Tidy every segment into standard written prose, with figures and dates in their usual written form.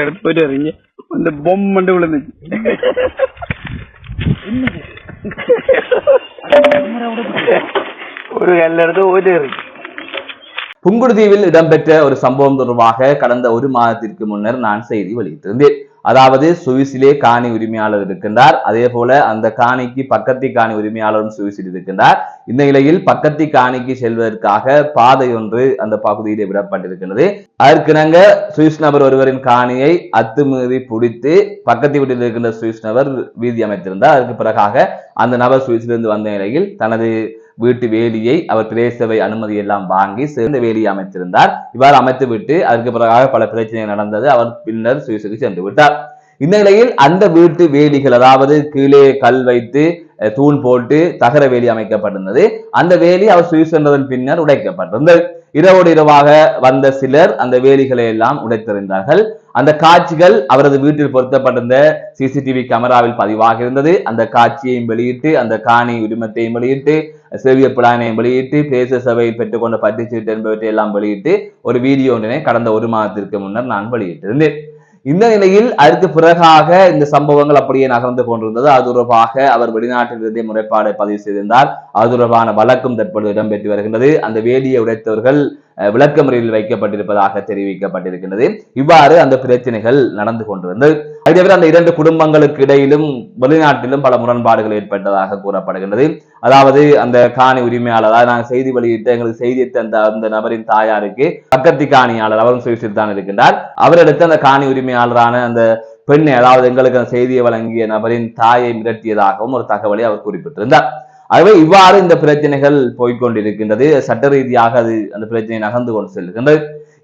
எடுத்து போயிட்டு வரீங்க அந்த பொம்மண்டு விழுந்துச்சு. ஒரு கல்ல எடுத்து போயிட்டு இருக்கு. புங்குடுதீவில் இடம்பெற்ற ஒரு சம்பவம் தொடர்பாக கடந்த ஒரு மாதத்திற்கு முன்னர் நான் செய்தி வெளியிட்டிருந்தேன். அதாவது சுவிஸிலே காணி உரிமையாளர் இருக்கின்றார், அதே போல அந்த காணிக்கு பக்கத்தி காணி உரிமையாளரும் சுவிஸில் இருக்கின்றார். இந்த நிலையில் பக்கத்தி காணிக்கு செல்வதற்காக பாதை ஒன்று அந்த பகுதியிலே விடப்பட்டிருக்கின்றது. அதற்கிணங்க சுவிஸ் நபர் ஒருவரின் காணியை அத்துமீறி பிடித்து பக்கத்து வீட்டில் இருக்கின்ற சுவிஸ் நபர் வீதி அமைத்திருந்தார். அதற்கு பிறகாக அந்த நபர் சுவிஸிலிருந்து வந்த நிலையில் தனது வீட்டு வேலியை அவர் பிரேசவை அனுமதி எல்லாம் வாங்கி சேர்ந்த வேலியை அமைத்திருந்தார். இவ்வாறு அமைத்துவிட்டு அதற்கு பிறகாக பல பிரச்சனைகள் நடந்தது. அவர் பின்னர் சுவிஸுக்கு சென்று விட்டார். இந்த நிலையில் அந்த வீட்டு வேலிகள், அதாவது கீழே கல் வைத்து தூண் போட்டு தகர வேலி அமைக்கப்பட்டிருந்தது. அந்த வேலி அவர் சுவிஸ் சென்றதன் பின்னர் உடைக்கப்பட்டிருந்தது. இரவோடு இரவாக வந்த சிலர் அந்த வேலிகளை எல்லாம் உடைத்தெறிந்தார்கள். அந்த காட்சிகள் அவரது வீட்டில் பொருத்தப்பட்டிருந்த சிசிடிவி கேமராவில் பதிவாக இருந்தது. அந்த காட்சியையும் வெளியிட்டு, அந்த காணி உரிமத்தையும் வெளியிட்டு, சேவிய பிளானையும் வெளியிட்டு, பிரேச சபையில் பெற்றுக்கொண்ட பற்றுச்சீட்டு என்பவற்றை எல்லாம் வெளியிட்டு ஒரு வீடியோ ஒன்றினை கடந்த ஒரு மாதத்திற்கு முன்னர் நான் வெளியிட்டிருந்தேன். இந்த நிலையில் அதற்கு பிறகாக இந்த சம்பவங்கள் அப்படியே நகர்ந்து கொண்டிருந்தது. அது தொடர்பாக அவர் வெளிநாட்டிலிருந்தே முறைப்பாடை பதிவு செய்திருந்தார். அது தொடர்பான வழக்கும் தற்பொழுது இடம்பெற்று வருகின்றது. அந்த வேலியை உடைத்தவர்கள் விளக்க முறையில் வைக்கப்பட்டிருப்பதாக தெரிவிக்கப்பட்டிருக்கின்றது. இவ்வாறு அந்த பிரச்சனைகள் நடந்து கொண்டிருந்தது. அதே தவிர அந்த இரண்டு குடும்பங்களுக்கு இடையிலும் வெளிநாட்டிலும் பல முரண்பாடுகள் ஏற்பட்டதாக கூறப்படுகின்றது. அதாவது அந்த காணி உரிமையாளர், அதாவது நாங்கள் செய்தி வெளியிட்டு எங்களுக்கு செய்தி தந்த அந்த நபரின் தாயாருக்கு பக்கத்து காணியாளர், அவரும் சுவிஸில் தான் இருக்கின்றார், அவரிடத்து அந்த காணி உரிமையாளரான அந்த பெண்ணை, அதாவது எங்களுக்கு அந்த செய்தியை வழங்கிய நபரின் தாயை மிரட்டியதாகவும் ஒரு தகவலை அவர் குறிப்பிட்டிருந்தார். ஆகவே இவ்வாறு இந்த பிரச்சனைகள் போய்கொண்டிருக்கின்றது. சட்ட ரீதியாக அது அந்த பிரச்சனை நகர்ந்து கொண்டு செல்கின்றது.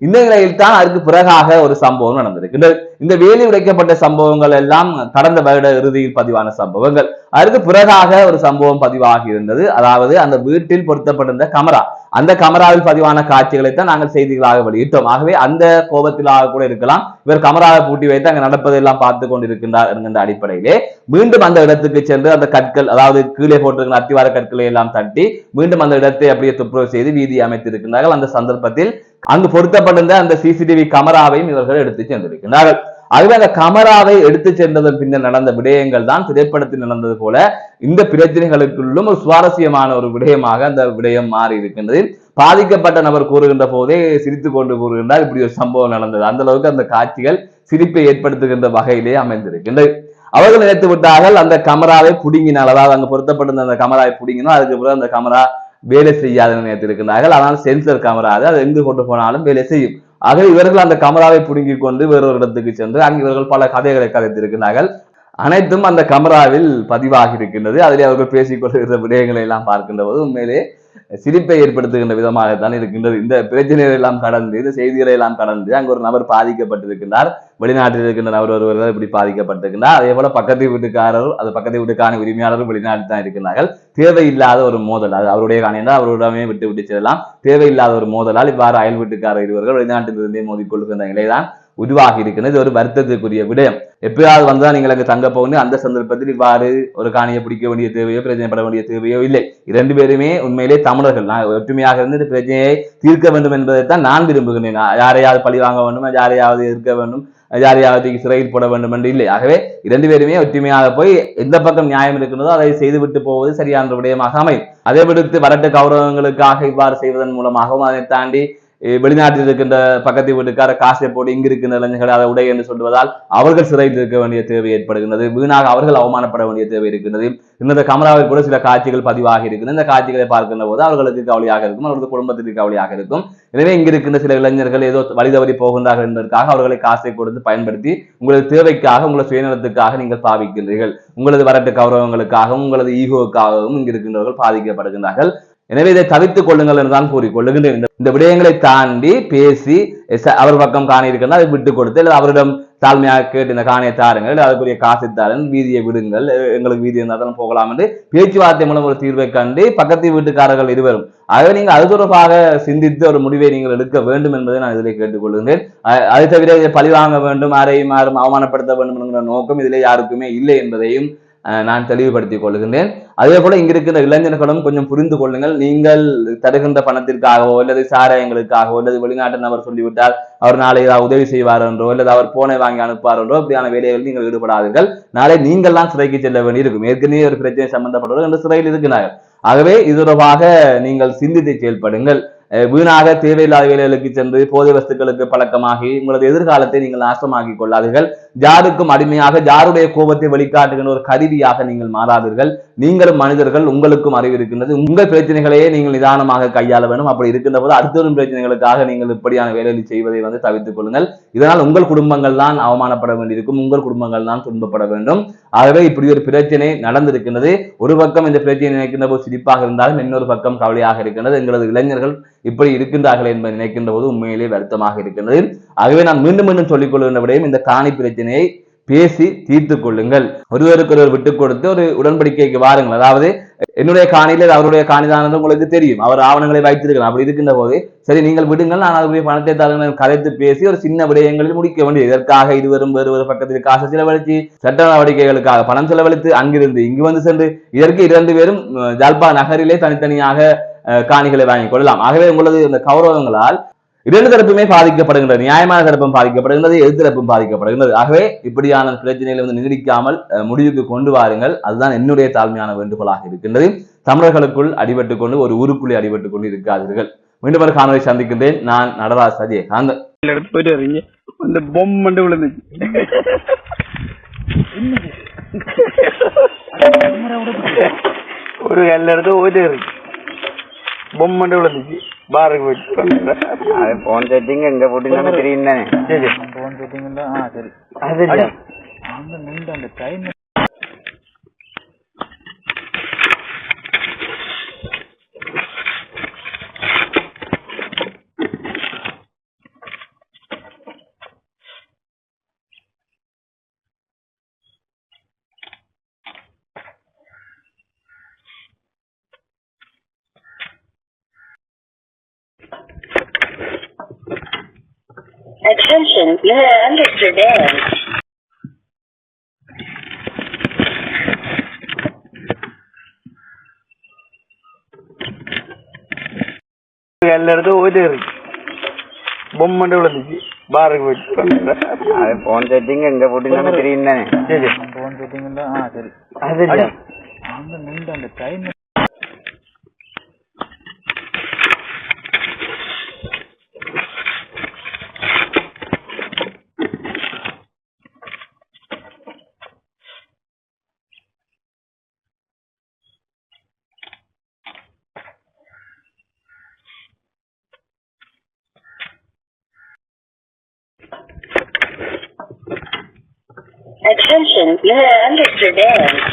இந்த நிலையில் தான் அதற்கு பிறகாக ஒரு சம்பவம் நடந்திருக்கின்றது. இந்த வேலி உடைக்கப்பட்ட சம்பவங்கள் எல்லாம் கடந்த வருட இறுதியில் பதிவான சம்பவங்கள். அதற்கு பிறகாக ஒரு சம்பவம் பதிவாகி இருந்தது. அதாவது அந்த வீட்டில் பொருத்தப்பட்டிருந்த கமரா, அந்த கமராவில் பதிவான காட்சிகளை தான் நாங்கள் செய்திகளாக வெளியிட்டோம். ஆகவே அந்த கோபத்திலாக கூட இருக்கலாம், இவர் கமராவை பூட்டி வைத்து அங்கு நடப்பதெல்லாம் பார்த்து கொண்டிருக்கின்றார் என்கின்ற அடிப்படையிலே மீண்டும் அந்த இடத்துக்கு சென்று அந்த கற்கள், அதாவது கீழே போட்டிருக்கிற அத்திவார கற்களை எல்லாம் தட்டி மீண்டும் அந்த இடத்தை அப்படியே துப்புரவு செய்து வீதி அமைத்திருக்கின்றார்கள். அந்த சந்தர்ப்பத்தில் அங்கு பொருத்தப்பட்டிருந்த அந்த சிசிடிவி கமராவையும் இவர்கள் எடுத்து சென்றிருக்கிறார்கள். ஆகவே அந்த கமராவை எடுத்து சென்றதன் பின்னர் நடந்த விடயங்கள் தான் திரைப்படத்தில் நடந்தது போல இந்த பிரச்சனைகளுக்குள்ளும் ஒரு சுவாரஸ்யமான ஒரு விடயமாக அந்த விடயம் மாறி இருக்கின்றது. பாதிக்கப்பட்ட நபர் கூறுகின்ற போதே சிரித்துக் கொண்டு கூறுகின்றார், இப்படி ஒரு சம்பவம் நடந்தது. அந்த அளவுக்கு அந்த காட்சிகள் சிரிப்பை ஏற்படுத்துகின்ற வகையிலே அமைந்திருக்கின்றது. அவர்கள் நினைத்து விட்டார்கள் அந்த கமராவை புடுங்கினால், அதாவது அங்கு பொருத்தப்பட்டிருந்த அந்த கமராவை புடுங்கினால் அதுக்கு பிறகு அந்த கமரா வேலை செய்யாத நினைத்திருக்கிறார்கள். ஆனால் சென்சர் கமரா, அது எங்கு கொண்டு போனாலும் வேலை செய்யும். ஆகவே இவர்கள் அந்த கமராவை புடுங்கி கொண்டு வேறொரு இடத்துக்கு சென்று அங்கு இவர்கள் பல கதைகளை கதைத்திருக்கிறார்கள். அனைத்தும் அந்த கமராவில் பதிவாகி இருக்கின்றது. அதிலே அவர்கள் பேசிக் கொள்கிற விடயங்களை எல்லாம் பார்க்கின்ற போது உண்மையிலே சிரிப்பை ஏற்படுத்துகின்ற விதமாகத்தான் இருக்கின்றது. இந்த பிரச்சனைகளை எல்லாம் கடந்து, இந்த செய்திகளை எல்லாம் கடந்து அங்கு ஒரு நபர் பாதிக்கப்பட்டிருக்கின்றார், வெளிநாட்டில் இருக்கின்ற நபர் ஒருவர் இப்படி பாதிக்கப்பட்டிருக்கின்றார். அதே போல பக்கத்து வீட்டுக்காரர், அது பக்கத்து வீட்டுக்கான உரிமையாளரும் வெளிநாட்டில் தான் இருக்கிறார்கள். தேவையில்லாத ஒரு மோதல், அது அவருடைய காணியென்றால் அவருடமே விட்டு செல்லலாம். தேவையில்லாத ஒரு மோதலால் இவ்வாறு அயல் வீட்டுக்காரர் இருவர்கள் வெளிநாட்டில் இருந்தே மோதிக்கொள்கின்ற நிலைதான் உருவாகி இருக்கிறது. ஒரு வருத்தத்துக்குரிய விடயம். எப்பயாவது வந்தா நீங்கள் அங்கு தங்க போகுது, அந்த சந்தர்ப்பத்தில் இவ்வாறு ஒரு காணியை பிடிக்க வேண்டிய தேவையோ பிரச்சனைப்பட வேண்டிய தேவையோ இல்லை. இரண்டு பேருமே உண்மையிலே தமிழர்கள், நான் ஒற்றுமையாக இருந்து பிரச்சனையை தீர்க்க வேண்டும் என்பதைத்தான் நான் விரும்புகிறேன். யாரையாவது பழி வாங்க வேண்டும், யாரையாவது இருக்க வேண்டும், யாரையாவது சிறையில் போட வேண்டும் என்று இல்லை. ஆகவே இரண்டு பேருமே ஒற்றுமையாக போய் எந்த பக்கம் நியாயம் இருக்கின்றதோ அதை செய்துவிட்டு போவது சரியான விடயமாக அமையும். அதை விடுத்து வரட்டு கௌரவங்களுக்காக இவ்வாறு செய்வதன் மூலமாகவும், அதை தாண்டி வெளிநாட்டில் இருக்கின்ற பக்கத்து வீட்டுக்கார காசை போட்டு இங்கு இருக்கின்ற இளைஞர்கள் அதை உடை என்று சொல்வதால் அவர்கள் சிறையில் இருக்க வேண்டிய தேவை ஏற்படுகின்றது. வீணாக அவர்கள் அவமானப்பட வேண்டிய தேவை இருக்கின்றது. இந்த கமராவில் கூட சில காட்சிகள் பதிவாகி இருக்கின்றன. இந்த காட்சிகளை பார்க்கின்ற போது அவர்களுக்கு கவலையாக இருக்கும், அவர்களது குடும்பத்திற்கு கவலையாக இருக்கும். எனவே இங்கு இருக்கின்ற சில இளைஞர்கள் ஏதோ வழி தவறி போகின்றார்கள் என்பதற்காக அவர்களை காசை கொடுத்து பயன்படுத்தி உங்களது தேவைக்காக, உங்களது சுயநலத்துக்காக நீங்கள் பாவிக்கின்றீர்கள். உங்களது வரட்டு கௌரவங்களுக்காகவும் உங்களது ஈகோவுக்காகவும் இங்கு இருக்கின்றவர்கள் பாதிக்கப்படுகின்றார்கள். எனவே இதை தவிர்த்துக் கொள்ளுங்கள் என்றுதான் கூறிக்கொள்ளுகின்றேன். இந்த விடயங்களை தாண்டி பேசி அவர் பக்கம் காணி இருக்கிறதா அதை விட்டுக் கொடுத்து, அவரிடம் தாழ்மையாக கேட்டு இந்த காணியை தாருங்கள், அதுக்குரிய காசை தாருங்கள், வீதியை விடுங்கள், எங்களுக்கு வீதி இருந்தாலும் போகலாம் என்று பேச்சுவார்த்தை மூலம் ஒரு தீர்வை கண்டு பக்கத்து வீட்டுக்காரர்கள் இருவரும். ஆகவே நீங்கள் அது தொடர்பாக சிந்தித்து ஒரு முடிவை நீங்கள் எடுக்க வேண்டும் என்பதை நான் இதிலே கேட்டுக்கொள்கின்றேன். அதை தவிர இதை பழி வாங்க வேண்டும், யாரையும் யாரும் அவமானப்படுத்த வேண்டும் என்கிற நோக்கம் இதிலே யாருக்குமே இல்லை என்பதையும் நான் தெளிவுபடுத்திக் கொள்கின்றேன். அதே போல இங்க இருக்கிற இளைஞர்களும் கொஞ்சம் புரிந்து கொள்ளுங்கள். நீங்கள் தருகின்ற பணத்திற்காகவோ அல்லது சாராயங்களுக்காகவோ அல்லது வெளிநாட்டு நபர் சொல்லிவிட்டால் அவர் நாளை ஏதாவது உதவி செய்வார் என்றோ அல்லது அவர் போனை வாங்கி அனுப்புவார் என்றோ அப்படியான வேலைகளில் நீங்கள் ஈடுபடாதீர்கள். நாளை நீங்கள் தான் சிறைக்கு செல்ல வேண்டியிருக்கும். ஏற்கனவே ஒரு பிரச்சனை சம்பந்தப்பட்டவர்கள் என்று சிறையில் இருக்கிறார்கள். ஆகவே இது தொடர்பாக நீங்கள் சிந்தித்து செயல்படுங்கள். வீணாக தேவையில்லாத வேலைகளுக்கு சென்று போதை வஸ்துக்களுக்கு பழக்கமாகி உங்களது எதிர்காலத்தை நீங்கள் நாசமாக்கிக் கொள்ளாதீர்கள். யாருக்கும் அடிமையாக யாருடைய கோபத்தை வெளிக்காட்டுகின்ற ஒரு கருவியாக நீங்கள் மாறாதீர்கள். நீங்களும் மனிதர்கள், உங்களுக்கும் அறிவு இருக்கின்றது. உங்கள் பிரச்சனைகளையே நீங்கள் நிதானமாக கையாள வேண்டும். அப்படி இருக்கின்ற போது அடுத்த வரும் பிரச்சனைகளுக்காக நீங்கள் இப்படியான வேலைகளை செய்வதை தவிர்த்துக் கொள்ளுங்கள். இதனால் உங்கள் குடும்பங்கள் தான் அவமானப்பட வேண்டியிருக்கும், உங்கள் குடும்பங்கள் தான் துன்பப்பட வேண்டும். ஆகவே இப்படி ஒரு பிரச்சனை நடந்திருக்கின்றது. ஒரு பக்கம் இந்த பிரச்சனை நினைக்கின்ற போது சிரிப்பாக இருந்தாலும் இன்னொரு பக்கம் கவலையாக இருக்கின்றது. எங்களது இளைஞர்கள் இப்படி இருக்கின்றார்கள் என்பதை நினைக்கின்ற போது உண்மையிலே வருத்தமாக இருக்கின்றது. ஆகவே நான் மீண்டும் மீண்டும் சொல்லிக் கொள்கின்ற விடையும் இந்த காணி பிரச்சனையை பேசி தீர்த்து கொள்ளுங்கள். ஒருவருக்கு ஒருவர் விட்டுக் கொடுத்து ஒரு உடன்படிக்கைக்கு வாருங்கள். அதாவது என்னுடைய காணியில அவருடைய காணிதான் உங்களுக்கு தெரியும், அவர் ஆவணங்களை வைத்திருக்கிறார். அப்படி இருக்கின்ற போது சரி நீங்கள் விடுங்கள், நான் அவருடைய பணத்தை தருங்கள் கலைத்து பேசி ஒரு சின்ன விடயங்களில் முடிக்க வேண்டியது. இதற்காக இருவரும் வேறு ஒரு பக்கத்தில் காசு செலவழித்து சட்ட நடவடிக்கைகளுக்காக பணம் செலவழித்து அங்கிருந்து இங்கு வந்து சென்று இதற்கு 2 பேரும் ஜாழ்ப்பா நகரிலே தனித்தனியாக காணிகளை வாங்கிக் கொள்ளலாம். ஆகவே உங்களது இந்த கௌரவங்களால் 2 தரப்புமே பாதிக்கப்படுகின்றது. நியாயமான தரப்பும் பாதிக்கப்படுகின்றது, எதிர்த்தரப்பும் பாதிக்கப்படுகின்றது. ஆகவே இப்படியான பிரச்சனைகளை நீடிக்காமல் முடிவுக்கு கொண்டு வாருங்கள். அதுதான் என்னுடைய தாழ்மையான வேண்டுகோளாக இருக்கின்றது. தமிழர்களுக்குள் அடிபட்டுக் கொண்டு ஒரு ஊருக்குள்ளே அடிபட்டுக் கொண்டு இருக்காதீர்கள். மீண்டும் ஒரு காணொலி சந்திக்கின்றேன். நான் நடராஜ் சஜயகாந்த். போயிட்டு வரீங்க அந்த பொம்மண்டு விழுந்துச்சு. ஒரு கல்ல எடுத்து போயிட்டு இருக்கு, பொம்மண்டு விழுந்துச்சு. பாருக்கு போயிட்டு போன் செட்டிங் எங்க போட்டீங்கன்னு தெரியும் தானே. சரி போன் செட்டிங் சரி அது அந்த time Attention, you have understood dance. கல்ல எடுத்து போயிட்டு இருக்கு, பொம்மண்டு விழுந்துச்சு. பாருக்கு போயிட்டு போன் செட்டிங் எங்க போட்டீங்கன்னு தெரியும் தானே. சரி போன் செட்டிங் சரி அது அந்த time Attention, you have understood dance.